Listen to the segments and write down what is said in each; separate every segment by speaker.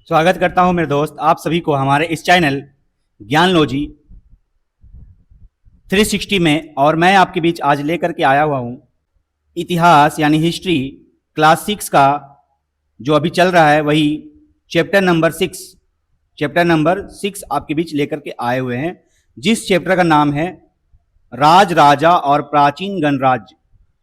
Speaker 1: स्वागत करता हूं मेरे दोस्त आप सभी को हमारे इस चैनल ज्ञानलॉजी 360 में। और मैं आपके बीच आज लेकर के आया हुआ हूं इतिहास यानी हिस्ट्री क्लास 6 का जो अभी चल रहा है वही चैप्टर नंबर 6 आपके बीच लेकर के आए हुए हैं, जिस चैप्टर का नाम है राज राजा और प्राचीन गणराज्य।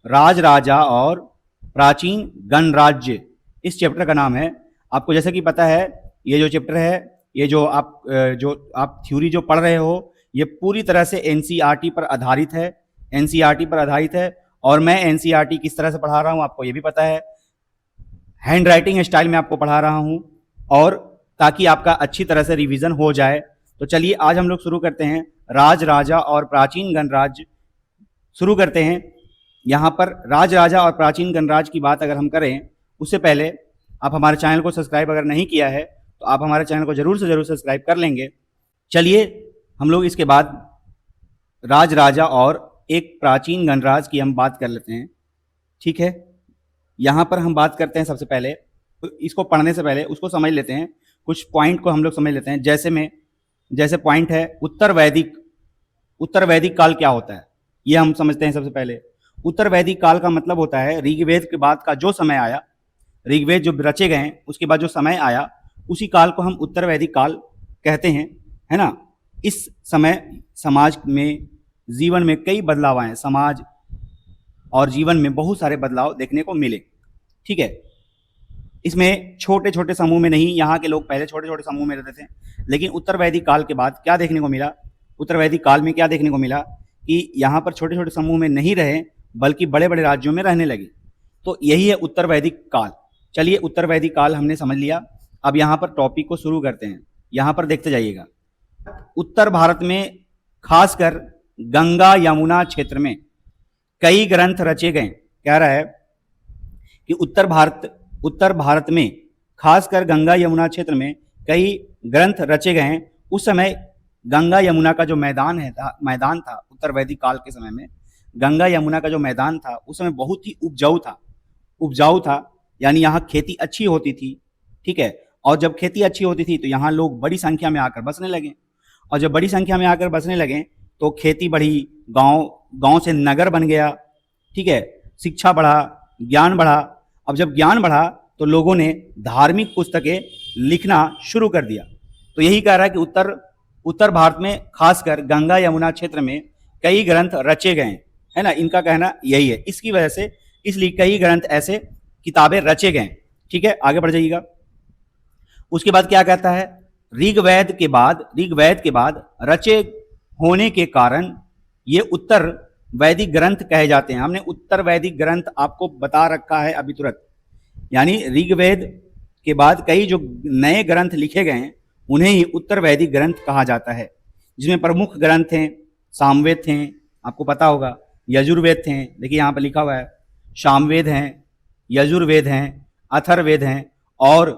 Speaker 1: राज राजा और प्राचीन गणराज्य इस चैप्टर का नाम है। आपको जैसा कि पता है ये जो चैप्टर है, ये जो आप थ्योरी जो पढ़ रहे हो ये पूरी तरह से एनसीईआरटी पर आधारित है। एनसीईआरटी पर आधारित है और मैं एनसीईआरटी किस तरह से पढ़ा रहा हूँ आपको ये भी पता है। हैंड राइटिंग स्टाइल में आपको पढ़ा रहा हूँ और ताकि आपका अच्छी तरह से रिवीजन हो जाए। तो चलिए आज हम लोग शुरू करते हैं राज राजा और प्राचीन गणराज्य शुरू करते हैं। यहाँ पर राज राजा और प्राचीन गणराज्य की बात अगर हम करें उससे पहले आप हमारे चैनल को सब्सक्राइब अगर नहीं किया है तो आप हमारे चैनल को जरूर से जरूर सब्सक्राइब कर लेंगे। चलिए हम लोग इसके बाद राज राजा और एक प्राचीन गणराज्य की हम बात कर लेते हैं, ठीक है। यहाँ पर हम बात करते हैं सबसे पहले, इसको पढ़ने से पहले उसको समझ लेते हैं, कुछ पॉइंट को हम लोग समझ लेते हैं। जैसे पॉइंट है उत्तर वैदिक काल क्या होता है ये हम समझते हैं। सबसे पहले उत्तर वैदिक काल का मतलब होता है ऋग्वेद के बाद का जो समय आया, ऋग्वेद जो रचे गए उसके बाद जो समय आया उसी काल को हम उत्तर वैदिक काल कहते हैं, है ना। इस समय समाज में जीवन में कई बदलाव आए, समाज और जीवन में बहुत सारे बदलाव देखने को मिले, ठीक है। इसमें छोटे छोटे समूह में नहीं, यहाँ के लोग पहले छोटे छोटे समूह में रहते थे, लेकिन उत्तर वैदिक काल के बाद क्या देखने को मिला, उत्तर वैदिक काल में क्या देखने को मिला कि यहाँ पर छोटे छोटे समूह में नहीं रहे बल्कि बड़े बड़े राज्यों में रहने लगे। तो यही है उत्तर वैदिक काल। चलिए उत्तर वैदिक काल हमने समझ लिया। अब यहाँ पर टॉपिक को शुरू करते हैं, यहाँ पर देखते जाइएगा। उत्तर भारत में खासकर गंगा यमुना क्षेत्र में कई ग्रंथ रचे गए। कह रहा है कि उत्तर भारत में खासकर गंगा यमुना क्षेत्र में कई ग्रंथ रचे गए। उस समय गंगा यमुना का जो मैदान था उत्तर वैदिक काल के समय में गंगा यमुना का जो मैदान था उस समय बहुत ही उपजाऊ था, यानी यहाँ खेती अच्छी होती थी, ठीक है। और जब खेती अच्छी होती थी तो यहाँ लोग बड़ी संख्या में आकर बसने लगे, और जब बड़ी संख्या में आकर बसने लगे तो खेती बढ़ी, गांव से नगर बन गया, ठीक है। शिक्षा बढ़ा, ज्ञान बढ़ा। अब जब ज्ञान बढ़ा तो लोगों ने धार्मिक पुस्तकें लिखना शुरू कर दिया। तो यही कह रहा है कि उत्तर भारत में खासकर गंगा यमुना क्षेत्र में कई ग्रंथ रचे गए, है ना। इनका कहना यही है। इसकी वजह से इसलिए कई ग्रंथ ऐसे किताबें रचे गए, ठीक है। आगे बढ़ जाइएगा। उसके बाद क्या कहता है, ऋग्वेद के बाद रचे होने के कारण ये उत्तर वैदिक ग्रंथ कहे जाते हैं। हमने उत्तर वैदिक ग्रंथ आपको बता रखा है अभी तुरंत, यानी ऋग्वेद के बाद कई जो नए ग्रंथ लिखे गए हैं उन्हें ही उत्तर वैदिक ग्रंथ कहा जाता है, जिसमें प्रमुख ग्रंथ हैं सामवेद थे, आपको पता होगा, यजुर्वेद थे, देखिए यहाँ पर लिखा हुआ है, सामवेद हैं, यजुर्वेद हैं, अथर्ववेद हैं और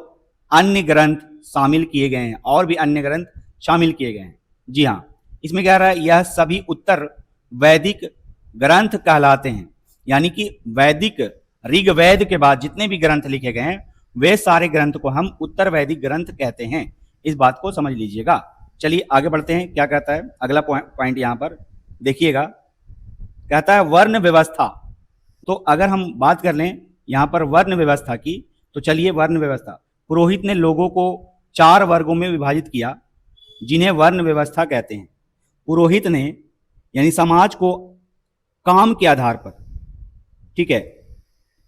Speaker 1: अन्य ग्रंथ शामिल किए गए हैं, और भी अन्य ग्रंथ शामिल किए गए हैं। जी हाँ, इसमें क्या रहा है, यह सभी उत्तर वैदिक ग्रंथ कहलाते हैं, यानी कि वैदिक ऋग्वेद के बाद जितने भी ग्रंथ लिखे गए हैं वे सारे ग्रंथ को हम उत्तर वैदिक ग्रंथ कहते हैं। इस बात को समझ लीजिएगा। चलिए आगे बढ़ते हैं, क्या कहता है अगला पॉइंट यहाँ पर देखिएगा। कहता है वर्ण व्यवस्था। तो अगर हम बात कर लें यहाँ पर वर्ण व्यवस्था की, तो चलिए वर्ण व्यवस्था, पुरोहित ने लोगों को 4 वर्गों में विभाजित किया जिन्हें वर्ण व्यवस्था कहते हैं। पुरोहित ने यानी समाज को काम के आधार पर, ठीक है,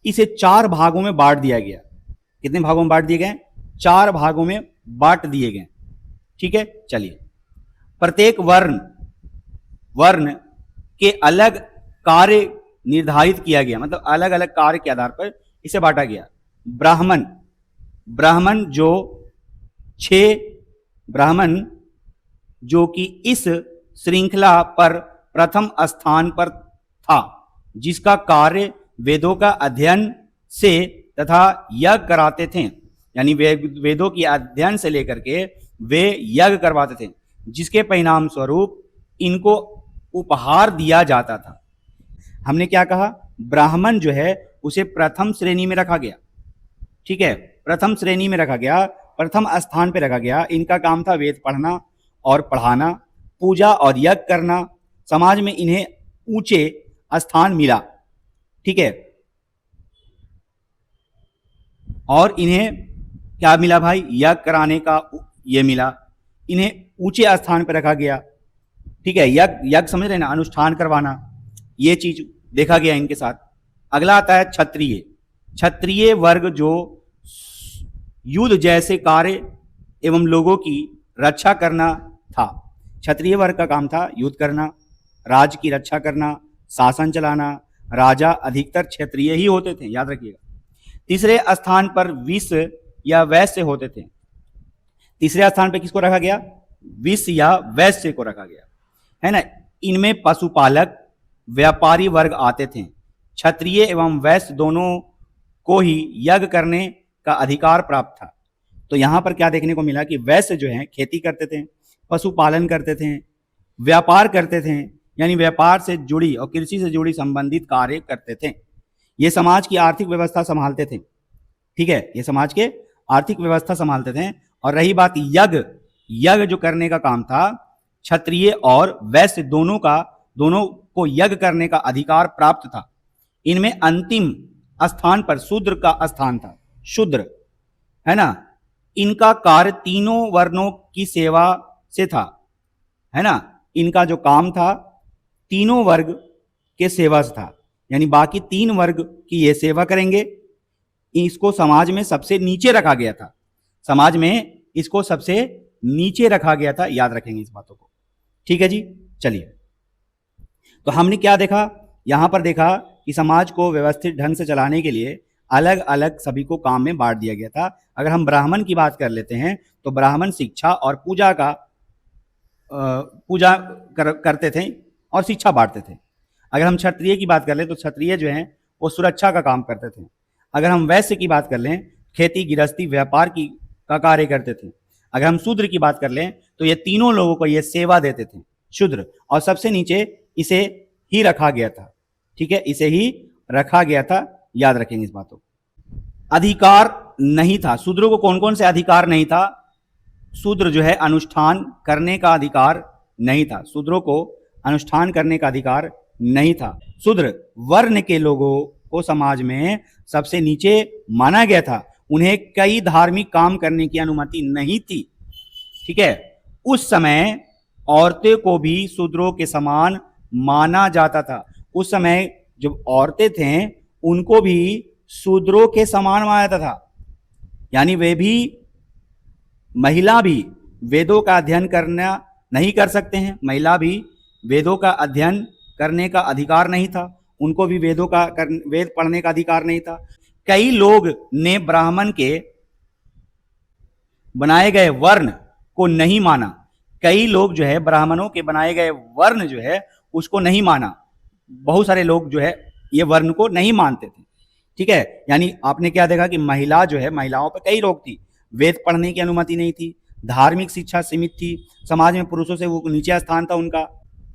Speaker 1: इसे 4 भागों में बांट दिया गया। कितने भागों में बांट दिए गए? 4 भागों में बांट दिए गए, ठीक है। चलिए, प्रत्येक वर्ण के अलग कार्य निर्धारित किया गया, मतलब अलग अलग कार्य के आधार पर इसे बांटा गया। ब्राह्मण जो कि इस श्रृंखला पर प्रथम स्थान पर था, जिसका कार्य वेदों का अध्ययन से तथा यज्ञ कराते थे, यानी वेदों की अध्ययन से लेकर के वे यज्ञ करवाते थे, जिसके परिणाम स्वरूप इनको उपहार दिया जाता था। हमने क्या कहा, ब्राह्मण जो है उसे प्रथम श्रेणी में रखा गया, ठीक है, प्रथम श्रेणी में रखा गया प्रथम स्थान पर रखा गया। इनका काम था वेद पढ़ना और पढ़ाना, पूजा और यज्ञ करना। समाज में इन्हें ऊंचे स्थान मिला, ठीक है। और इन्हें क्या मिला भाई? यज्ञ कराने का ये मिला, इन्हें ऊंचे स्थान पर रखा गया, ठीक है। यज्ञ समझ रहे ना, अनुष्ठान करवाना, ये चीज देखा गया इनके साथ। अगला आता है क्षत्रिय। क्षत्रिय वर्ग जो युद्ध जैसे कार्य एवं लोगों की रक्षा करना था। क्षत्रिय वर्ग का काम था युद्ध करना, राज्य की रक्षा करना, शासन चलाना। राजा अधिकतर क्षत्रिय ही होते थे, याद रखिएगा। तीसरे स्थान पर विश्व या वैश्य होते थे। तीसरे स्थान पर किसको रखा गया? विश्व या वैश्य को रखा गया, है ना। इनमें पशुपालक, व्यापारी वर्ग आते थे। क्षत्रिय एवं वैश्य दोनों को ही यज्ञ करने का अधिकार प्राप्त था। तो यहां पर क्या देखने को मिला कि वैश्य जो है खेती करते थे, पशुपालन करते थे, व्यापार करते थे, यानी व्यापार से जुड़ी और कृषि से जुड़ी संबंधित कार्य करते थे। ये समाज की आर्थिक व्यवस्था संभालते थे, ठीक है। ये समाज के आर्थिक व्यवस्था संभालते थे। और रही बात यज्ञ, यज्ञ जो करने का काम था, क्षत्रिय और वैश्य दोनों को यज्ञ करने का अधिकार प्राप्त था। इनमें अंतिम स्थान पर शूद्र का स्थान था। शूद्र, है ना, इनका कार्य तीनों वर्णों की सेवा से था, है ना। इनका जो काम था तीनों वर्ग के सेवा से था, यानी बाकी तीन वर्ग की ये सेवा करेंगे। इसको समाज में सबसे नीचे रखा गया था। समाज में इसको सबसे नीचे रखा गया था, याद रखेंगे इस बातों को, ठीक है जी। चलिए, तो हमने क्या देखा? यहां पर देखा कि समाज को व्यवस्थित ढंग से चलाने के लिए अलग अलग सभी को काम में बांट दिया गया था। अगर हम ब्राह्मण की बात कर लेते हैं तो ब्राह्मण शिक्षा और पूजा करते थे और शिक्षा बांटते थे। अगर हम क्षत्रिय की बात कर लें तो क्षत्रिय जो हैं वो सुरक्षा का काम करते थे। अगर हम वैश्य की बात कर लें, खेती गृहस्थी व्यापार का कार्य करते थे। अगर हम शूद्र की बात कर लें तो ये तीनों लोगों को ये सेवा देते थे, शूद्र। और सबसे नीचे इसे ही रखा गया था, ठीक है, इसे ही रखा गया था, याद रखेंगे इस बातों को। अधिकार नहीं था। शूद्रों को कौन कौन से अधिकार नहीं था? शूद्र जो है अनुष्ठान करने का अधिकार नहीं था। शूद्रों को अनुष्ठान करने का अधिकार नहीं था। शूद्र वर्ण के लोगों को समाज में सबसे नीचे माना गया था। उन्हें कई धार्मिक काम करने की अनुमति नहीं थी, ठीक है। उस समय औरतें को भी शूद्रों के समान माना जाता था। उस समय जो औरतें थे उनको भी शूद्रों के समान माना जाता था, यानी वे भी, महिला भी वेदों का अध्ययन करना नहीं कर सकते हैं। महिला भी वेदों का अध्ययन करने का अधिकार नहीं था, उनको भी वेद पढ़ने का अधिकार नहीं था। कई लोग ने ब्राह्मण के बनाए गए वर्ण को नहीं माना। कई लोग जो है ब्राह्मणों के बनाए गए वर्ण जो है उसको नहीं माना। बहुत सारे लोग जो है ये वर्ण को नहीं मानते थे, ठीक है। यानी आपने क्या देखा कि महिला जो है, महिलाओं पर कई रोक थी, वेद पढ़ने की अनुमति नहीं थी, धार्मिक शिक्षा सीमित थी, समाज में पुरुषों से वो नीचे स्थान था उनका।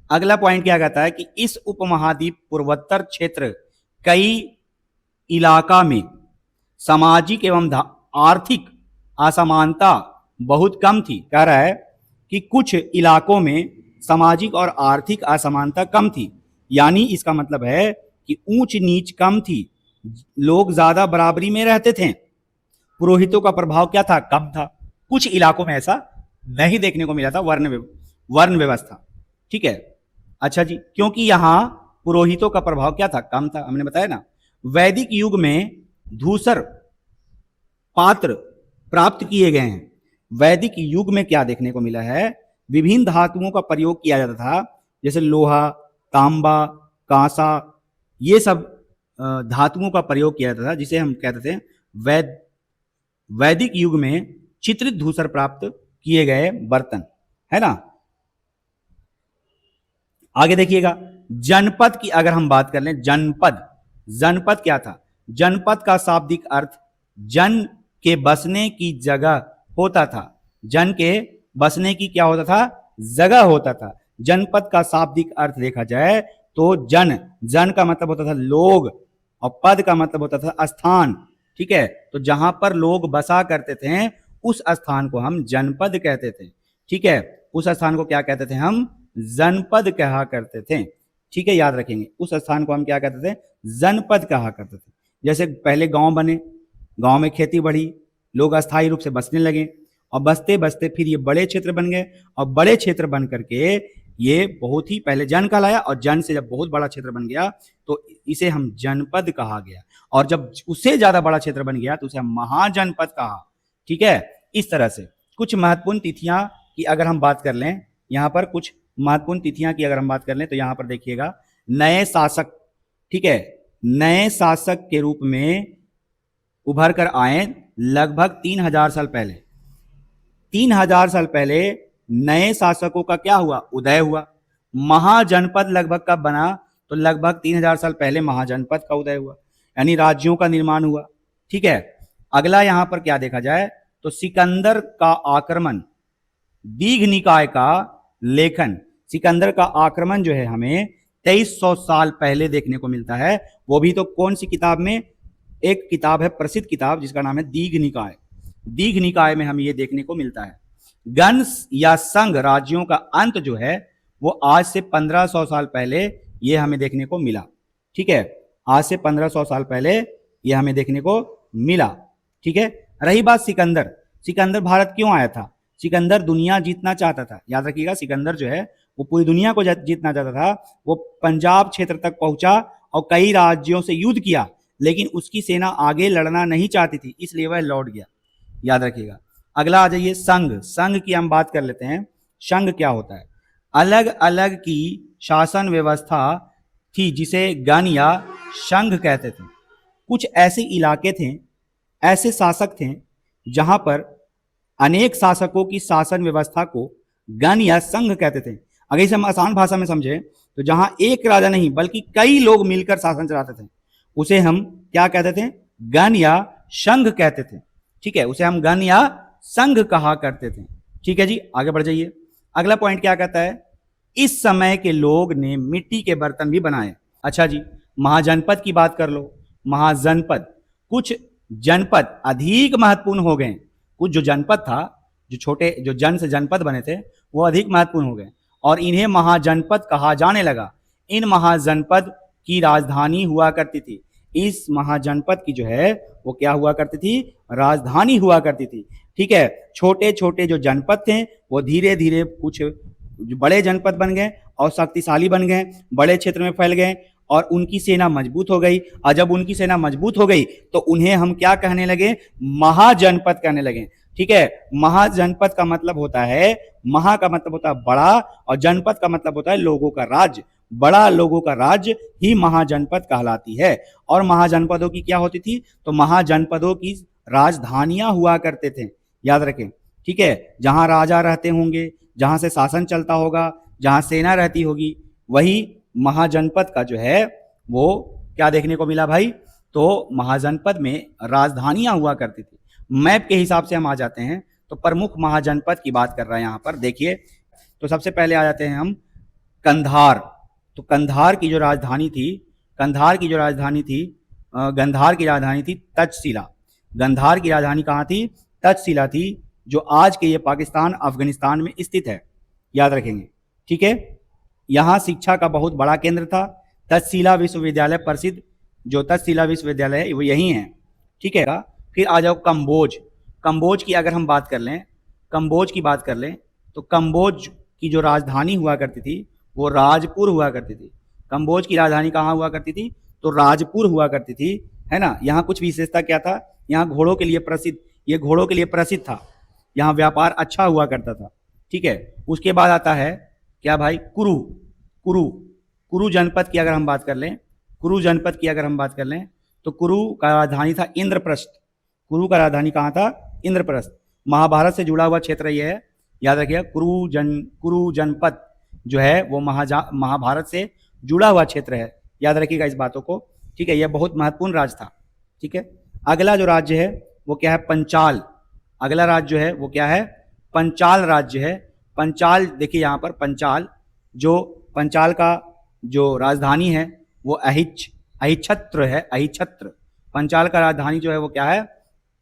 Speaker 1: अगला पॉइंट क्या कहता है कि इस उपमहाद्वीप पूर्वोत्तर क्षेत्र कई इलाका में सामाजिक एवं आर्थिक असमानता बहुत कम थी। कह रहा है कि कुछ इलाकों में सामाजिक और आर्थिक असमानता कम थी, यानी इसका मतलब है कि ऊंच नीच कम थी, लोग ज्यादा बराबरी में रहते थे। पुरोहितों का प्रभाव क्या था? कम था। कुछ इलाकों में ऐसा नहीं देखने को मिला था वर्ण व्यवस्था, ठीक है। अच्छा जी, क्योंकि यहां पुरोहितों का प्रभाव क्या था? कम था, हमने बताया ना। वैदिक युग में धूसर पात्र प्राप्त किए गए हैं। वैदिक युग में क्या देखने को मिला है? विभिन्न धातुओं का प्रयोग किया जाता था, जैसे लोहा, तांबा, कांसा, ये सब धातुओं का प्रयोग किया जाता था, जिसे हम कहते थे वैदिक युग में चित्रित धूसर प्राप्त किए गए बर्तन, है ना। आगे देखिएगा, जनपद की अगर हम बात कर लें, जनपद क्या था? जनपद का शाब्दिक अर्थ जन के बसने की जगह होता था। जन के बसने की क्या होता था? जगह होता था। जनपद का शाब्दिक अर्थ देखा जाए तो जन का मतलब होता था लोग और पद का मतलब होता था स्थान, ठीक है। तो जहां पर लोग बसा करते थे उस स्थान को हम जनपद कहते थे। ठीक है, उस स्थान को क्या कहते थे हम? जनपद कहा करते थे। ठीक है, याद रखेंगे, उस स्थान को हम क्या कहते थे? जनपद कहा करते थे। जैसे पहले गांव बने, गांव में खेती बढ़ी, लोग अस्थायी रूप से बसने लगे, और बसते बसते फिर ये बड़े क्षेत्र बन गए, और बड़े क्षेत्र बन करके ये बहुत ही पहले जन कहलाया, और जन से जब बहुत बड़ा क्षेत्र बन गया तो इसे हम जनपद कहा गया, और जब उससे ज्यादा बड़ा क्षेत्र बन गया तो उसे हम महाजनपद कहा। ठीक है, इस तरह से कुछ महत्वपूर्ण तिथियां की अगर हम बात कर लें, यहाँ पर कुछ महत्वपूर्ण तिथियां की अगर हम बात कर लें तो यहाँ पर देखिएगा, नए शासक, ठीक है, नए शासक के रूप में उभर कर आए लगभग 3000 साल पहले। 3000 साल पहले नए शासकों का क्या हुआ? उदय हुआ। महाजनपद लगभग कब बना? तो लगभग 3000 साल पहले महाजनपद का उदय हुआ, यानी राज्यों का निर्माण हुआ। ठीक है, अगला यहां पर क्या देखा जाए तो सिकंदर का आक्रमण, दीघ निकाय का लेखन, सिकंदर का आक्रमण जो है हमें 2300 साल पहले देखने को मिलता है। वो भी तो कौन सी किताब में? एक किताब है, प्रसिद्ध किताब, जिसका नाम है दीघ निकाय। दीघ निकाय में हमें ये देखने को मिलता है। गण या संघ राज्यों का अंत जो है वो आज से 1500 साल पहले ये हमें देखने को मिला। ठीक है, आज से 1500 साल पहले ये हमें देखने को मिला। ठीक है, रही बात सिकंदर, सिकंदर भारत क्यों आया था? सिकंदर दुनिया जीतना चाहता था। याद रखिएगा, सिकंदर जो है वो पूरी दुनिया को जीतना चाहता था। वो पंजाब क्षेत्र तक पहुंचा और कई राज्यों से युद्ध किया, लेकिन उसकी सेना आगे लड़ना नहीं चाहती थी, इसलिए वह लौट गया। याद रखिएगा। अगला आ जाइए संघ। संघ की हम बात कर लेते हैं। संघ क्या होता है? अलग अलग की शासन व्यवस्था थी जिसे गण या संघ कहते थे। कुछ ऐसे इलाके थे, ऐसे शासक थे जहां पर अनेक शासकों की शासन व्यवस्था को गण या संघ कहते थे। अगर इसे हम आसान भाषा में समझे तो जहां एक राजा नहीं बल्कि कई लोग मिलकर शासन चलाते थे, उसे हम क्या कहते थे? गण या संघ कहते थे। ठीक है, उसे हम गण या संघ कहा करते थे। ठीक है जी, आगे बढ़ जाइए। अगला पॉइंट क्या कहता है? इस समय के लोग ने मिट्टी के बर्तन भी बनाए। अच्छा जी, महाजनपद की बात कर लो। महाजनपद, कुछ जनपद अधिक महत्वपूर्ण हो गए। कुछ जो जनपद था, जो छोटे, जो जन से जनपद बने थे, वो अधिक महत्वपूर्ण हो गए और इन्हें महाजनपद कहा जाने लगा। इन महाजनपद की राजधानी हुआ करती थी। इस महाजनपद की जो है वो क्या हुआ करती थी? राजधानी हुआ करती थी। ठीक है, छोटे छोटे जो जनपद थे वो धीरे धीरे कुछ बड़े जनपद बन गए और शक्तिशाली बन गए, बड़े क्षेत्र में फैल गए और उनकी सेना मजबूत हो गई। और जब उनकी सेना मजबूत हो गई तो उन्हें हम क्या कहने लगे? महाजनपद कहने लगे। ठीक है, महाजनपद का मतलब होता है, महा का मतलब होता है बड़ा और जनपद का मतलब होता है लोगों का राज्य। बड़ा लोगों का राज्य ही महाजनपद कहलाती है। और महाजनपदों की क्या होती थी? तो महाजनपदों की राजधानियां हुआ करते थे। याद रखें। ठीक है, जहां राजा रहते होंगे, जहां से शासन चलता होगा, जहां सेना रहती होगी, वही महाजनपद का जो है वो क्या देखने को मिला भाई? तो महाजनपद में राजधानियां हुआ करती थी। मैप के हिसाब से हम आ जाते हैं तो प्रमुख महाजनपद की बात कर रहा है यहाँ पर। देखिए, तो सबसे पहले आ जाते हैं हम कंधार। तो कंधार की जो राजधानी थी, कंधार की जो राजधानी थी, गंधार की राजधानी थी तक्षशिला। गंधार की राजधानी कहाँ थी? तक्षशिला थी, जो आज के ये पाकिस्तान अफगानिस्तान में स्थित है। याद रखेंगे। ठीक है, यहाँ शिक्षा का बहुत बड़ा केंद्र था। तक्षशिला विश्वविद्यालय प्रसिद्ध, जो तक्षशिला विश्वविद्यालय है वो यही है। ठीक है, फिर आ जाओ कंबोज। कंबोज की अगर हम बात कर लें, कंबोज की बात कर लें तो कंबोज की जो राजधानी हुआ करती थी वो राजपुर हुआ करती थी। कंबोज की राजधानी कहाँ हुआ करती थी? तो राजपुर हुआ करती थी, है ना। यहाँ कुछ विशेषता क्या था? यहाँ घोड़ों के लिए प्रसिद्ध, ये घोड़ों के लिए प्रसिद्ध था। यहाँ व्यापार अच्छा हुआ करता था। ठीक है, उसके बाद आता है क्या भाई? कुरु। कुरु, कुरु जनपद की अगर हम बात कर लें, कुरु जनपद की अगर हम बात कर लें तो कुरु का राजधानी था इंद्रप्रस्थ। कुरु का राजधानी कहाँ था? इंद्रप्रस्थ। महाभारत से जुड़ा हुआ क्षेत्र यह है, याद रखिएगा। कुरु जनपद जो है वो महाभारत से जुड़ा हुआ क्षेत्र है। याद रखिएगा इस बातों को। ठीक है, यह बहुत महत्वपूर्ण राज्य था। ठीक है, अगला जो राज्य है वो क्या है? पंचाल। अगला राज्य जो है वो क्या है? पंचाल राज्य है। पंचाल, देखिए यहाँ पर पंचाल, जो पंचाल का जो राजधानी है वो अहिच्छत्र है। अहिच्छत्र, पंचाल का राजधानी जो है वो क्या है?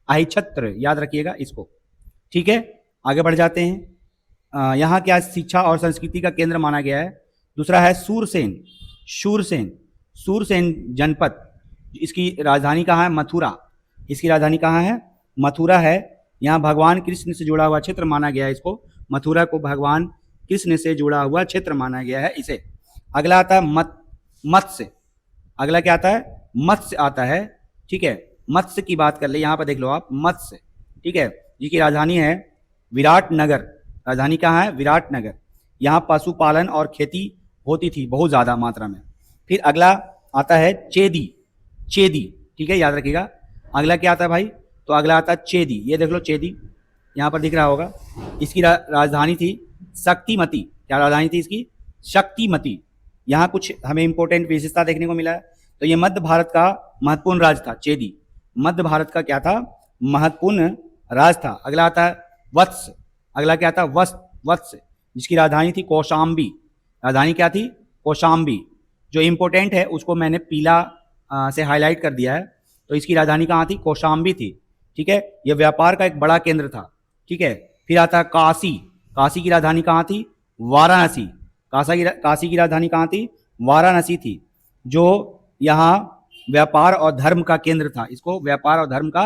Speaker 1: अहिच्छत्र। याद रखिएगा इसको। ठीक है, आगे बढ़ जाते हैं। यहाँ क्या शिक्षा और संस्कृति का केंद्र माना गया है। दूसरा है सूरसेन। शूरसेन, सूरसेन जनपद, इसकी राजधानी कहाँ है? मथुरा। इसकी राजधानी कहाँ है? मथुरा है। यहाँ भगवान कृष्ण से जुड़ा हुआ क्षेत्र माना गया है इसको। मथुरा को भगवान कृष्ण से जुड़ा हुआ क्षेत्र माना गया है इसे। अगला आता है मत्स्य। अगला क्या आता है? मत्स्य आता है। ठीक है, मत्स्य की बात कर ले, यहाँ पर देख लो आप, मत्स्य। ठीक है, जिसकी राजधानी है विराटनगर। राजधानी कहाँ है? विराटनगर। यहाँ पशुपालन और खेती होती थी बहुत ज़्यादा मात्रा में। फिर अगला आता है चेदी। चेदी, ठीक है, याद रखिएगा। अगला क्या आता है भाई? तो अगला आता है चेदी। ये देख लो चेदी, यहाँ पर दिख रहा होगा। इसकी राजधानी थी शक्तिमती। क्या राजधानी थी इसकी? शक्तिमती। यहाँ कुछ हमें इंपॉर्टेंट विशेषता देखने को मिला है। तो ये मध्य भारत का महत्वपूर्ण राज्य था चेदी। मध्य भारत का क्या था? महत्वपूर्ण राज्य था। अगला आता है वत्स। अगला क्या था? वत्स, जिसकी राजधानी थी कौशाम्बी। राजधानी क्या थी? कौशाम्बी। जो इंपॉर्टेंट है उसको मैंने पीला से हाईलाइट कर दिया है। तो इसकी राजधानी कहाँ थी? कौशाम्बी थी। ठीक है, यह व्यापार का एक बड़ा केंद्र था। ठीक है, फिर आता है काशी। काशी की राजधानी कहाँ थी? वाराणसी। काशी की राजधानी कहाँ थी? वाराणसी थी, जो यहाँ व्यापार और धर्म का केंद्र था। इसको व्यापार और धर्म का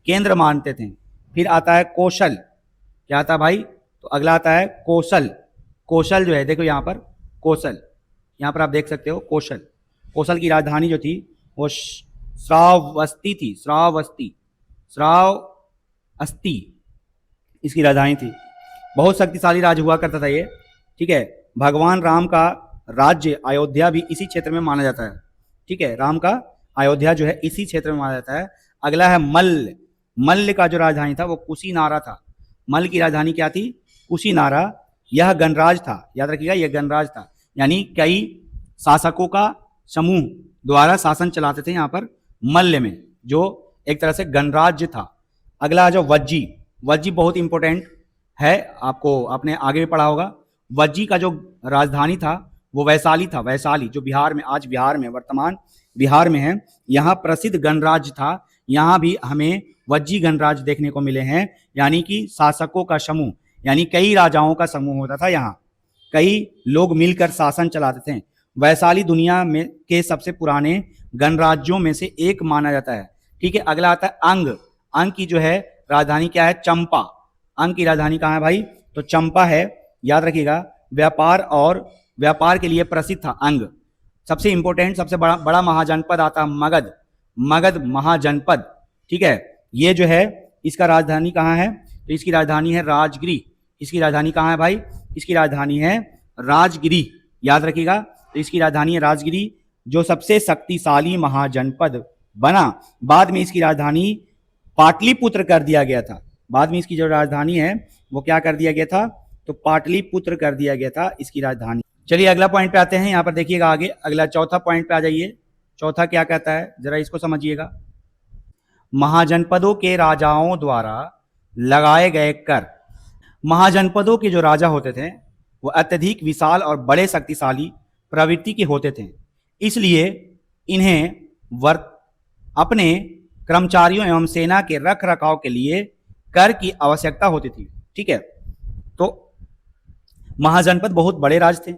Speaker 1: केंद्र मानते थे। फिर आता है कौशल। क्या आता है भाई? तो अगला आता है कौशल। कौशल जो है, देखो यहाँ पर कौशल, यहाँ पर आप देख सकते हो कौशल। कौशल की राजधानी जो थी वो श्रावस्ती थी। श्रावस्ती इसकी राजधानी थी। बहुत शक्तिशाली राज्य हुआ करता था ये। ठीक है, भगवान राम का राज्य अयोध्या भी इसी क्षेत्र में माना जाता है। ठीक है, राम का अयोध्या जो है इसी क्षेत्र में माना जाता है। अगला है मल्ल। मल्ल का जो राजधानी था वो कुशीनारा था। मल्ल की राजधानी क्या थी? कुशीनारा। यह गणराज था, याद रखिएगा, यह गणराज था, यानी कई शासकों का समूह द्वारा शासन चलाते थे यहाँ पर मल्ल में, जो एक तरह से गणराज्य था। अगला जो वज्जी। वज्जी बहुत इंपॉर्टेंट है, आपको आपने आगे भी पढ़ा होगा। वज्जी का जो राजधानी था वो वैशाली था। वैशाली जो बिहार में, आज बिहार में, वर्तमान बिहार में है। यहाँ प्रसिद्ध गणराज्य था। यहाँ भी हमें वज्जी गणराज्य देखने को मिले हैं, यानी कि शासकों का समूह, यानी कई राजाओं का समूह होता था। यहाँ कई लोग मिलकर शासन चलाते थे। वैशाली दुनिया में के सबसे पुराने गणराज्यों में से एक माना जाता है। ठीक है, अगला आता है अंग। अंग की जो है राजधानी क्या है? चंपा। अंग की राजधानी कहाँ है भाई? तो चंपा है, याद रखिएगा। व्यापार के लिए प्रसिद्ध था अंग। सबसे इंपॉर्टेंट, सबसे बड़ा महाजनपद आता है मगध। मगध महाजनपद। ठीक है, ये जो है इसका राजधानी कहाँ है? तो इसकी राजधानी है राजगिरी। इसकी राजधानी कहाँ है भाई? इसकी राजधानी है राजगिरी, याद रखिएगा। तो इसकी राजधानी है राजगिरी, जो सबसे शक्तिशाली महाजनपद बना। बाद में इसकी राजधानी पाटलिपुत्र कर दिया गया था। बाद में इसकी जो राजधानी है वो क्या कर दिया गया था? तो पाटलिपुत्र कर दिया गया था इसकी राजधानी। चलिए अगला पॉइंट पे आते हैं। यहाँ पर देखिएगा आगे, अगला चौथा पॉइंट पे आ जाइए। चौथा क्या कहता है, जरा इसको समझिएगा। महाजनपदों के राजाओं द्वारा लगाए गए कर। महाजनपदों के जो राजा होते थे वो अत्यधिक विशाल और बड़े शक्तिशाली प्रवृत्ति के होते थे, इसलिए इन्हें अपने कर्मचारियों एवं सेना के रख रखाव के लिए कर की आवश्यकता होती थी। ठीक है, तो महाजनपद बहुत बड़े राज थे।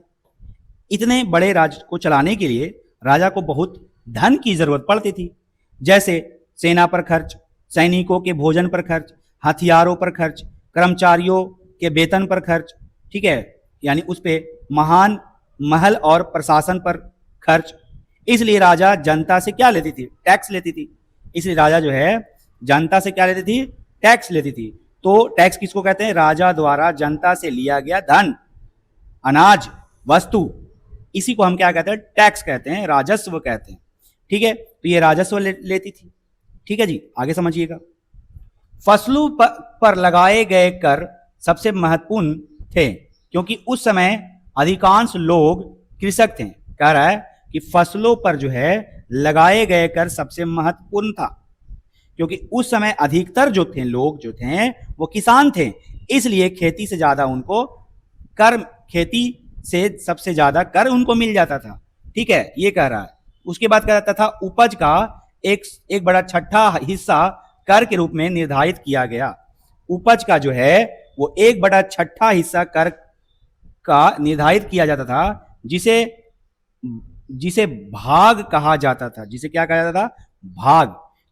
Speaker 1: इतने बड़े राज्य को चलाने के लिए राजा को बहुत धन की जरूरत पड़ती थी, जैसे सेना पर खर्च, सैनिकों के भोजन पर खर्च, हथियारों पर खर्च, कर्मचारियों के वेतन पर खर्च। ठीक है, यानी उस पे महान महल और प्रशासन पर खर्च। इसलिए राजा जनता से क्या लेती थी? टैक्स लेती थी। इसलिए राजा जो है जनता से क्या लेती थी? टैक्स लेती थी। तो टैक्स किसको कहते हैं? राजा द्वारा जनता से लिया गया धन, अनाज, वस्तु, इसी को हम क्या कहते हैं? टैक्स कहते हैं, राजस्व कहते हैं। ठीक है, तो ये राजस्व लेती थी। ठीक है जी, आगे समझिएगा। फसलों पर लगाए गए कर सबसे महत्वपूर्ण थे, क्योंकि उस समय अधिकांश लोग कृषक थे। कह रहा है कि फसलों पर जो है लगाए गए कर सबसे महत्वपूर्ण था, क्योंकि उस समय अधिकतर जो थे लोग जो थे वो किसान थे, इसलिए खेती से ज्यादा उनको कर, खेती से सबसे ज्यादा कर उनको मिल जाता था। ठीक है, ये कह रहा है। उसके बाद कह रहा था उपज का एक बड़ा छठा हिस्सा कर के रूप में निर्धारित किया गया। उपज का जो है वो 1/6 हिस्सा कर का निर्धारित किया जाता था, जिसे जिसे भाग कहा जाता था। जिसे क्या कहा जाता था? भाग।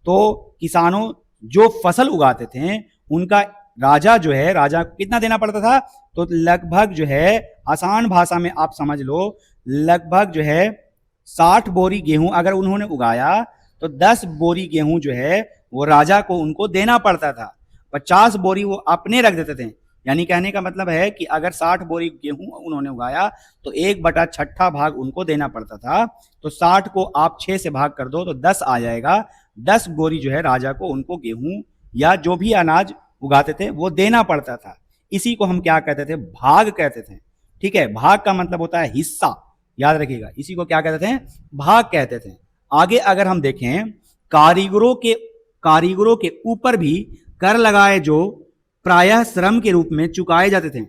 Speaker 1: तो किसानों जो फसल उगाते थे उनका राजा जो है, राजा को कितना देना पड़ता था? तो लगभग जो है, आसान भाषा में आप समझ लो, लगभग जो है 60 बोरी गेहूं अगर उन्होंने उगाया तो 10 बोरी गेहूं जो है वो राजा को उनको देना पड़ता था। 50 बोरी वो अपने रख देते थे। यानी कहने का मतलब है कि अगर 60 बोरी गेहूं उन्होंने उगाया तो 1/6 भाग उनको देना पड़ता था। तो 60 को आप 6 से भाग कर दो तो 10 आ जाएगा। 10 बोरी जो है राजा को उनको गेहूं या जो भी अनाज उगाते थे वो देना पड़ता था। इसी को हम क्या कहते थे? भाग कहते थे। ठीक है, भाग का मतलब होता है हिस्सा, याद रखिएगा। इसी को क्या कहते थे? भाग कहते थे। आगे अगर हम देखें, कारीगरों के ऊपर भी कर लगाए जो प्रायः श्रम के रूप में चुकाए जाते थे।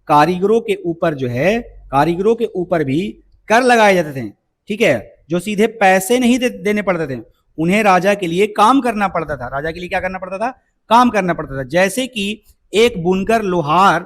Speaker 1: कारीगरों के ऊपर जो है, कारीगरों के ऊपर भी कर लगाए जाते थे। ठीक है, जो सीधे पैसे नहीं देने पड़ते थे, उन्हें राजा के लिए काम करना पड़ता था। राजा के लिए क्या करना पड़ता था? काम करना पड़ता था। जैसे कि एक बुनकर लोहार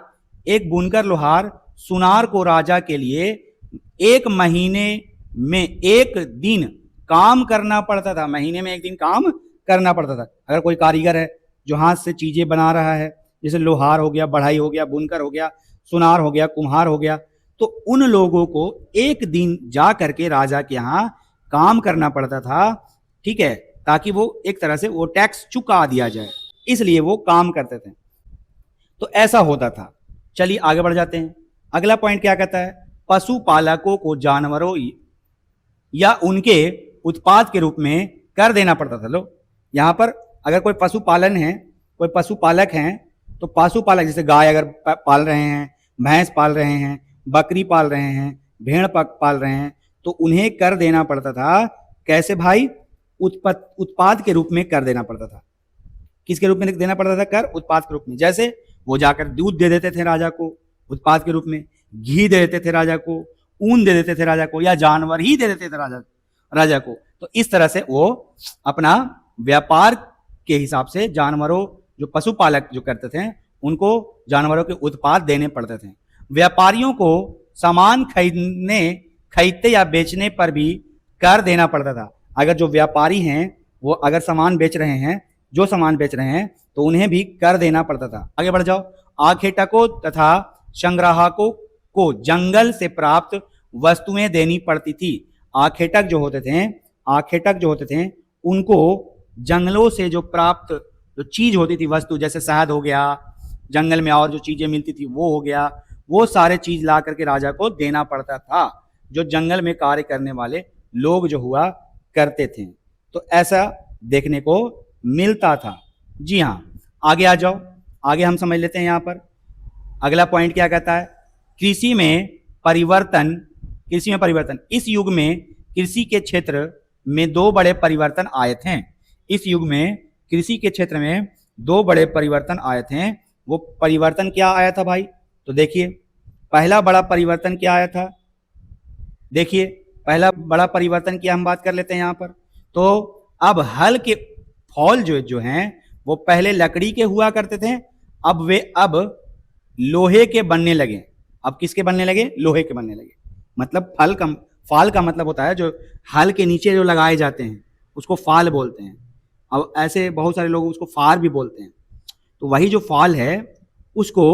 Speaker 1: सुनार को राजा के लिए 1 महीने में 1 दिन काम करना पड़ता था। महीने में 1 दिन काम करना पड़ता था। अगर कोई कारीगर है जो हाथ से चीजें बना रहा है, जैसे लोहार हो गया, बढ़ई हो गया, बुनकर हो गया, सुनार हो गया, कुम्हार हो गया, तो उन लोगों को 1 दिन जा करके राजा के यहाँ काम करना पड़ता था। ठीक है, ताकि वो एक तरह से वो टैक्स चुका दिया जाए, इसलिए वो काम करते थे। तो ऐसा होता था। चलिए आगे बढ़ जाते हैं। अगला पॉइंट क्या कहता है? पशुपालकों को जानवरों या उनके उत्पाद के रूप में कर देना पड़ता था। लो, यहां पर अगर कोई पशुपालन है, कोई पशुपालक हैं, तो पशुपालक जैसे गाय अगर पाल रहे हैं, भैंस पाल रहे हैं, बकरी पाल रहे हैं, भेड़ पाल रहे हैं, तो उन्हें कर देना पड़ता था। कैसे भाई? उत्पाद के रूप में कर देना पड़ता था। किसके रूप में देना पड़ता था कर? उत्पाद के रूप में। जैसे वो जाकर दूध दे देते थे राजा को उत्पाद के रूप में, घी दे देते थे राजा को, ऊन दे देते थे राजा को, या जानवर ही दे देते थे राजा को। तो इस तरह से वो अपना व्यापार के हिसाब से जानवरों, जो पशुपालक जो करते थे, उनको जानवरों के उत्पाद देने पड़ते थे। व्यापारियों को सामान खरीदते या बेचने पर भी कर देना पड़ता था। अगर जो व्यापारी हैं वो अगर सामान बेच रहे हैं, जो सामान बेच रहे हैं, तो उन्हें भी कर देना पड़ता था। आगे बढ़ जाओ। आखेटकों तथा संग्राहकों को जंगल से प्राप्त वस्तुएं देनी पड़ती थी। आखेटक जो होते थे उनको जंगलों से जो प्राप्त जो चीज होती थी, वस्तु, जैसे शहद हो गया, जंगल में और जो चीजें मिलती थी वो हो गया, वो सारे चीज ला करके राजा को देना पड़ता था, जो जंगल में कार्य करने वाले लोग जो हुआ करते थे। तो ऐसा देखने को मिलता था। जी हाँ, आगे आ जाओ। आगे हम समझ लेते हैं। यहां पर अगला पॉइंट क्या कहता है? कृषि में परिवर्तन। इस युग में कृषि के क्षेत्र में 2 बड़े परिवर्तन आए थे। इस युग में कृषि के क्षेत्र में 2 बड़े परिवर्तन आए थे। वो परिवर्तन क्या आया था भाई? तो देखिए, पहला बड़ा परिवर्तन क्या आया था? देखिए, पहला बड़ा परिवर्तन की हम बात कर लेते हैं यहां पर। तो अब हल के फौल जो हैं वो पहले लकड़ी के हुआ करते थे, अब लोहे के बनने लगे। अब किसके बनने लगे? लोहे के बनने लगे। मतलब फाल का मतलब होता है जो हल के नीचे जो लगाए जाते हैं उसको फाल बोलते हैं। अब ऐसे बहुत सारे लोग उसको फार भी बोलते हैं। तो वही जो फाल है उसको,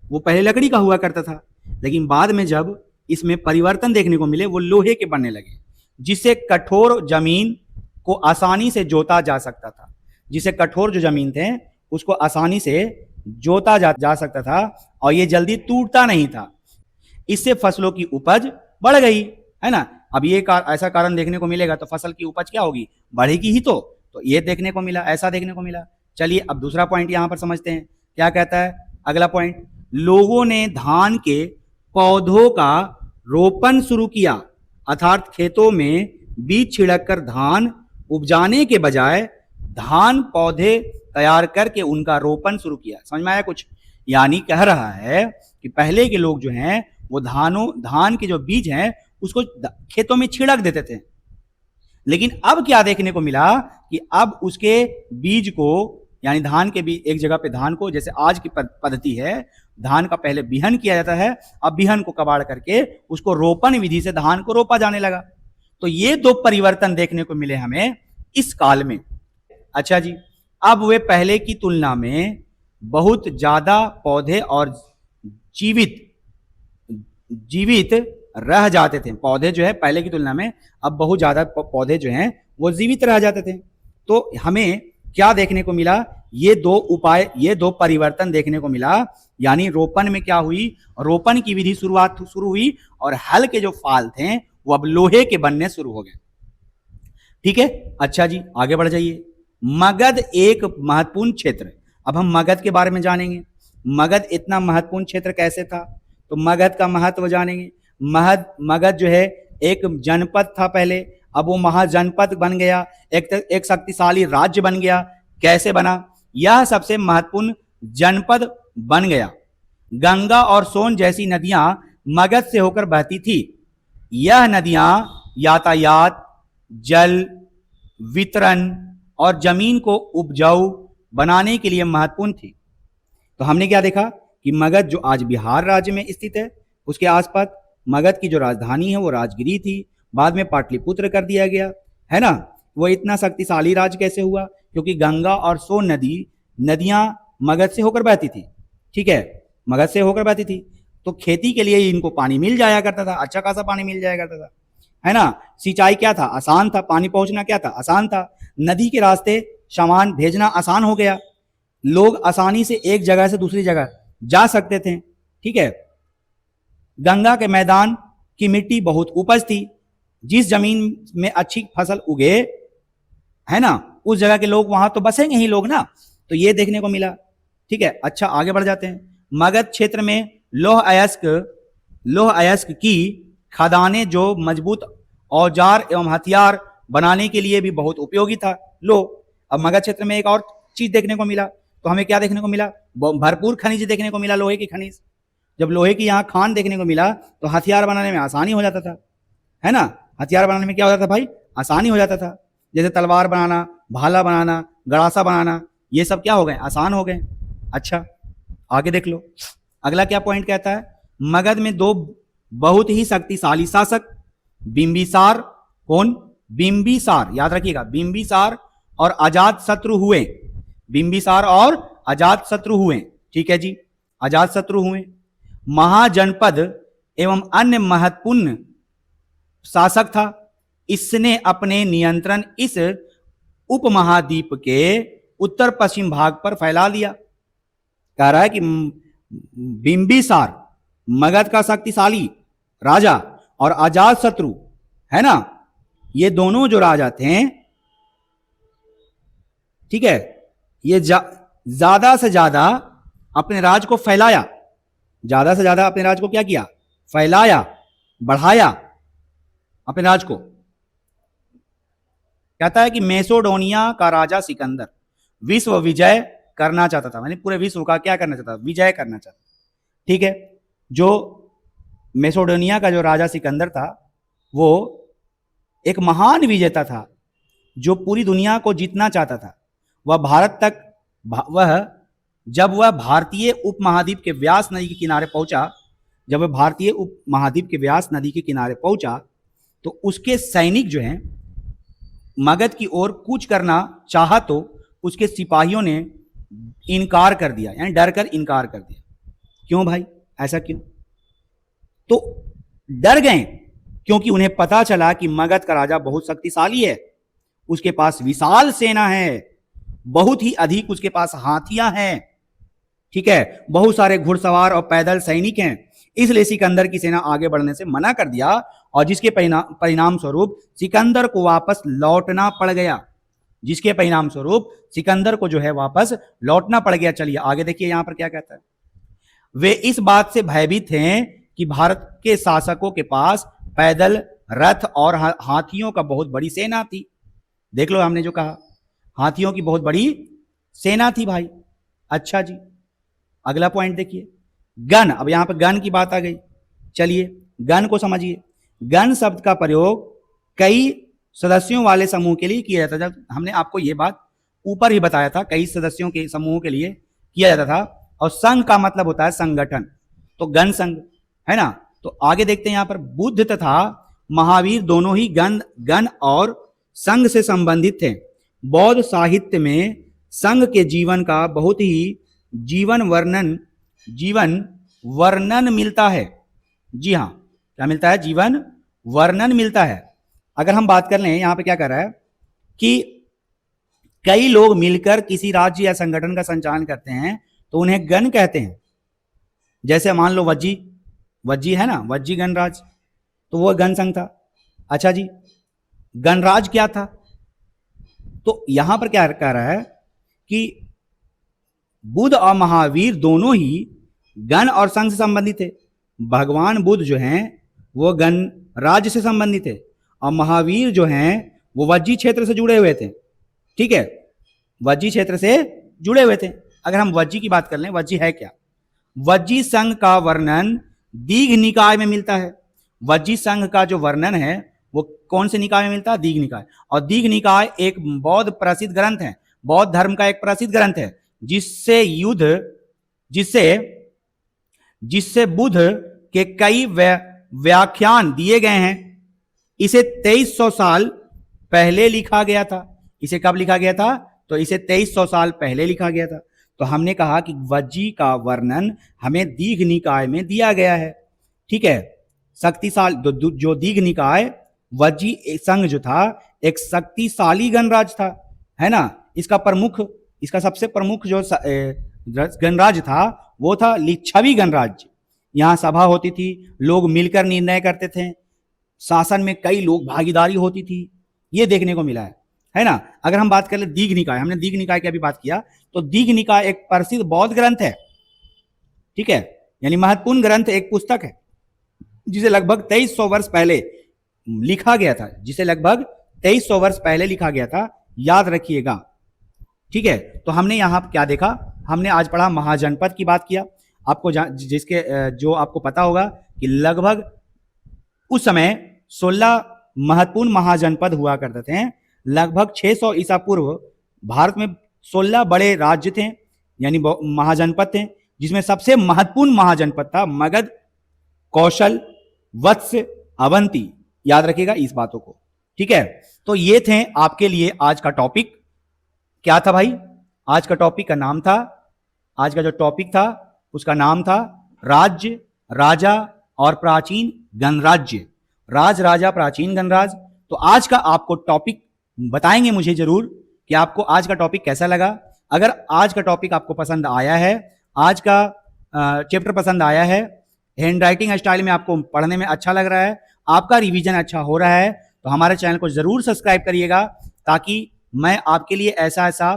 Speaker 1: वो पहले लकड़ी का हुआ करता था, लेकिन बाद में जब इसमें परिवर्तन देखने को मिले वो लोहे के बनने लगे, जिससे कठोर जमीन को आसानी से जोता जा सकता था। जिसे कठोर जो जमीन थे उसको आसानी से जोता जा सकता था और ये जल्दी टूटता नहीं था। इससे फसलों की उपज बढ़ गई, है ना। अब ये ऐसा कारण देखने को मिलेगा तो फसल की उपज क्या होगी? बढ़ेगी ही। तो ये देखने को मिला, ऐसा देखने को मिला। चलिए अब दूसरा पॉइंट यहां पर समझते हैं क्या कहता है। अगला पॉइंट, लोगों ने धान के पौधों का रोपण शुरू किया, अर्थात खेतों में बीज छिड़ककर धान उपजाने के बजाय धान पौधे तैयार करके उनका रोपण शुरू किया। समझ में आया कुछ? यानी कह रहा है कि पहले के लोग जो हैं वो धान के जो बीज हैं उसको खेतों में छिड़क देते थे, लेकिन अब क्या देखने को मिला कि अब उसके बीज को यानी धान के भी एक जगह पे धान को, जैसे आज की पद्धति है, धान का पहले बिहन किया जाता है, अब बिहन को कबाड़ करके उसको रोपण विधि से धान को रोपा जाने लगा। तो ये दो परिवर्तन देखने को मिले हमें इस काल में। अच्छा जी, अब वे पहले की तुलना में बहुत ज्यादा पौधे और जीवित जीवित रह जाते थे। पौधे जो है पहले की तुलना में अब बहुत ज्यादा पौधे जो हैं वो जीवित रह जाते थे। तो हमें क्या देखने को मिला, ये दो उपाय, ये दो परिवर्तन देखने को मिला। यानी रोपण में क्या हुई, रोपण की विधि शुरू हुई और हल के जो फाल थे वो अब लोहे के बनने शुरू हो गए। ठीक है, अच्छा जी आगे बढ़ जाइए। मगध एक महत्वपूर्ण क्षेत्र। अब हम मगध के बारे में जानेंगे। मगध इतना महत्वपूर्ण क्षेत्र कैसे था, तो मगध का महत्व जानेंगे। मगध जो है एक जनपद था पहले, अब वो महाजनपद बन गया, एक शक्तिशाली राज्य बन गया। कैसे बना, यह सबसे महत्वपूर्ण जनपद बन गया। गंगा और सोन जैसी नदियां मगध से होकर बहती थी। यह नदियां यातायात, जल वितरण और जमीन को उपजाऊ बनाने के लिए महत्वपूर्ण थी। तो हमने क्या देखा कि मगध जो आज बिहार राज्य में स्थित है, उसके आसपास मगध की जो राजधानी है वो राजगिरी थी, बाद में पाटलिपुत्र कर दिया गया, है ना। वो इतना शक्तिशाली राज्य कैसे हुआ, क्योंकि गंगा और सोन नदियां मगध से होकर बहती थी। ठीक है, मगध से होकर बहती थी, तो खेती के लिए इनको पानी मिल जाया करता था, अच्छा खासा पानी मिल जाया करता था, है ना। सिंचाई क्या था, आसान था, पानी पहुंचना क्या था, आसान था। नदी के रास्ते सामान भेजना आसान हो गया, लोग आसानी से एक जगह से दूसरी जगह जा सकते थे। ठीक है, गंगा के मैदान की मिट्टी बहुत उपज थी, जिस जमीन में अच्छी फसल उगे, है ना, उस जगह के लोग वहां तो बसेंगे ही लोग ना, तो ये देखने को मिला। ठीक है, अच्छा आगे बढ़ जाते हैं। मगध क्षेत्र में लौह अयस्क की खदानें जो मजबूत औजार एवं हथियार बनाने के लिए भी बहुत उपयोगी था। लो, अब मगध क्षेत्र में एक और चीज देखने को मिला, तो हमें क्या देखने को मिला, भरपूर खनिज देखने को मिला, लोहे की खनिज। जब लोहे की यहाँ खान देखने को मिला तो हथियार बनाने में आसानी हो जाता था, है ना। हथियार बनाने में क्या हो जाता था भाई, आसानी हो जाता था। जैसे तलवार बनाना, भाला बनाना, गड़ासा बनाना, ये सब क्या हो गए, आसान हो गए। अच्छा आगे देख लो, अगला क्या पॉइंट कहता है, मगध में दो बहुत ही शक्तिशाली शासक बिंबिसार, कौन, बिंबिसार, याद रखिएगा, बिंबिसार और अजात शत्रु हुए। बिंबिसार और अजात शत्रु हुए। ठीक है जी, अजात शत्रु हुए। महाजनपद एवं अन्य महत्वपूर्ण शासक था। इसने अपने नियंत्रण इस उपमहाद्वीप के उत्तर पश्चिम भाग पर फैला दिया। कह रहा है कि बिंबिसार मगध का शक्तिशाली राजा और अजात शत्रु, है ना, ये दोनों जो राजा थे, ठीक है, ये ज्यादा से ज्यादा अपने राज को फैलाया, ज्यादा से ज्यादा अपने राज को क्या किया, फैलाया, बढ़ाया अपने राज को। कहता है कि मैसेडोनिया का राजा सिकंदर विश्व विजय करना चाहता था, यानी पूरे विश्व का क्या करना चाहता था, विजय करना चाहता। ठीक है, जो मैसेडोनिया का जो राजा सिकंदर था वो एक महान विजेता था, जो पूरी दुनिया को जीतना चाहता था। वह भारत तक, जब वह भारतीय उपमहाद्वीप के व्यास नदी के किनारे पहुंचा, जब वह भारतीय उपमहाद्वीप के व्यास नदी के किनारे पहुंचा, तो उसके सैनिक जो हैं मगध की ओर कूच करना चाहा, तो उसके सिपाहियों ने इनकार कर दिया, यानी डर कर इनकार कर दिया। क्यों भाई, ऐसा क्यों? तो डर गए क्योंकि उन्हें पता चला कि मगध का राजा बहुत शक्तिशाली है, उसके पास विशाल सेना है, बहुत ही अधिक उसके पास हाथियां हैं, ठीक है, बहुत सारे घुड़सवार और पैदल सैनिक हैं। इसलिए सिकंदर की सेना आगे बढ़ने से मना कर दिया, और जिसके परिणाम स्वरूप सिकंदर को वापस लौटना पड़ गया, जिसके परिणाम स्वरूप सिकंदर को जो है वापस लौटना पड़ गया। चलिए आगे देखिए यहां पर क्या कहता है। वे इस बात से भयभीत हैं कि भारत के शासकों के पास पैदल, रथ और हाथियों का बहुत बड़ी सेना थी। देख लो, हमने जो कहा, हाथियों की बहुत बड़ी सेना थी भाई। अच्छा जी, अगला पॉइंट देखिए, गण। अब यहां पर गण की बात आ गई। चलिए गण को समझिए। गण शब्द का प्रयोग कई सदस्यों वाले समूह के लिए किया जाता है। जब हमने आपको यह बात ऊपर ही बताया था, कई सदस्यों के समूहों के लिए किया जाता था। और संघ का मतलब होता है संगठन, तो गण संघ है ना। तो आगे देखते हैं यहां पर, बुद्ध तथा महावीर दोनों ही गण और संघ से संबंधित थे। बौद्ध साहित्य में संघ के जीवन का बहुत ही जीवन वर्णन मिलता है। जी हाँ, क्या मिलता है? जीवन वर्णन मिलता है। अगर हम बात कर लें, यहां पे क्या कर रहा है कि कई लोग मिलकर किसी राज्य या संगठन का संचालन करते हैं तो उन्हें गण कहते हैं। जैसे मान लो वज्जी है ना, वज्जी गणराज, तो वो गण संघ था। अच्छा जी, गणराज क्या था? तो यहां पर क्या कह रहा है कि बुद्ध और महावीर दोनों ही गण और संघ से संबंधित थे। भगवान बुद्ध जो हैं वो गणराज्य से संबंधित थे और महावीर जो हैं वो वज्जी क्षेत्र से जुड़े हुए थे। ठीक है, वज्जी क्षेत्र से जुड़े हुए थे। अगर हम वज्जी की बात कर लें, वज्जी है क्या? वज्जी संघ का वर्णन दीघ निकाय में मिलता है। वज्जी संघ का जो वर्णन है वो कौन से निकाय में मिलता है? दीघ निकाय। और दीघ निकाय एक बौद्ध प्रसिद्ध ग्रंथ है, बौद्ध धर्म का एक प्रसिद्ध ग्रंथ है, जिससे बुद्ध के कई व्याख्यान दिए गए हैं। इसे 2300 साल पहले लिखा गया था। इसे कब लिखा गया था? तो इसे 2300 साल पहले लिखा गया था। तो हमने कहा कि वज्जी का वर्णन हमें दीघ निकाय में दिया गया है। ठीक है, शक्तिशाली जो दीघ निकाय वज्जी संघ जो था एक शक्तिशाली गणराज था, है ना। इसका सबसे प्रमुख जो गणराज था वो था लिच्छवी गणराज्य। यहां सभा होती थी, लोग मिलकर निर्णय करते थे, शासन में कई लोग भागीदारी होती थी, ये देखने को मिला है ना। अगर हम बात करें दीघ निकाय, हमने दीघ निकाय की अभी बात किया, तो दीघ निकाय एक प्रसिद्ध बौद्ध ग्रंथ है। ठीक है, यानी महत्वपूर्ण ग्रंथ, एक पुस्तक है जिसे लगभग 2300 वर्ष पहले लिखा गया था, लिखा गया था, याद रखिएगा। ठीक है, तो हमने यहां क्या देखा? हमने आज पढ़ा महाजनपद की बात किया। आपको जो आपको पता होगा कि लगभग उस समय 16 महत्वपूर्ण महाजनपद हुआ करते थे। लगभग 600 ईसा पूर्व भारत में 16 बड़े राज्य थे, यानी महाजनपद थे, जिसमें सबसे महत्वपूर्ण महाजनपद था मगध, कौशल, वत्स, अवंती। याद रखिएगा इस बातों को। ठीक है, तो ये थे आपके लिए आज का टॉपिक। क्या था भाई? आज का टॉपिक का नाम था, आज का जो टॉपिक था उसका नाम था राज्य, राजा और प्राचीन गणराज्य। राज, राजा, प्राचीन गणराज। तो आज का आपको टॉपिक बताएंगे मुझे जरूर कि आपको आज का टॉपिक कैसा लगा। अगर आज का टॉपिक आपको पसंद आया है, आज का चैप्टर पसंद आया है, हैंड राइटिंग स्टाइल में आपको पढ़ने में अच्छा लग रहा है, आपका रिवीजन अच्छा हो रहा है, तो हमारे चैनल को जरूर सब्सक्राइब करिएगा, ताकि मैं आपके लिए ऐसा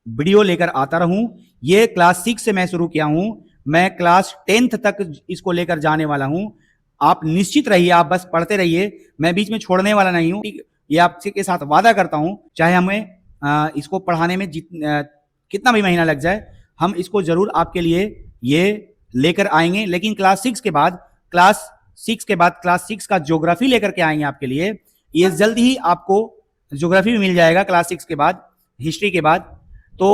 Speaker 1: वीडियो लेकर आता रहूं। ये क्लास 6 से मैं शुरू किया हूं, मैं क्लास 10th तक इसको लेकर जाने वाला हूं। आप निश्चित रहिए, आप बस पढ़ते रहिए, मैं बीच में छोड़ने वाला नहीं हूं। ये आपके साथ वादा करता हूं, चाहे हमें इसको पढ़ाने में कितना भी महीना लग जाए, हम इसको जरूर आपके लिए ये लेकर आएंगे। लेकिन क्लास 6 के बाद क्लास 6 का ज्योग्राफी लेकर के आएंगे आपके लिए। ये जल्द ही आपको ज्योग्राफी भी मिल जाएगा क्लास 6 के बाद, हिस्ट्री के बाद। तो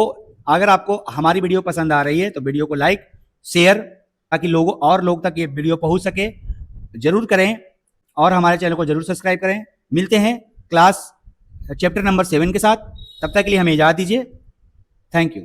Speaker 1: अगर आपको हमारी वीडियो पसंद आ रही है तो वीडियो को लाइक, शेयर, ताकि और लोग तक ये वीडियो पहुंच सके, जरूर करें। और हमारे चैनल को जरूर सब्सक्राइब करें। मिलते हैं क्लास चैप्टर नंबर 7 के साथ, तब तक के लिए हमें इजाजत दीजिए। Thank you.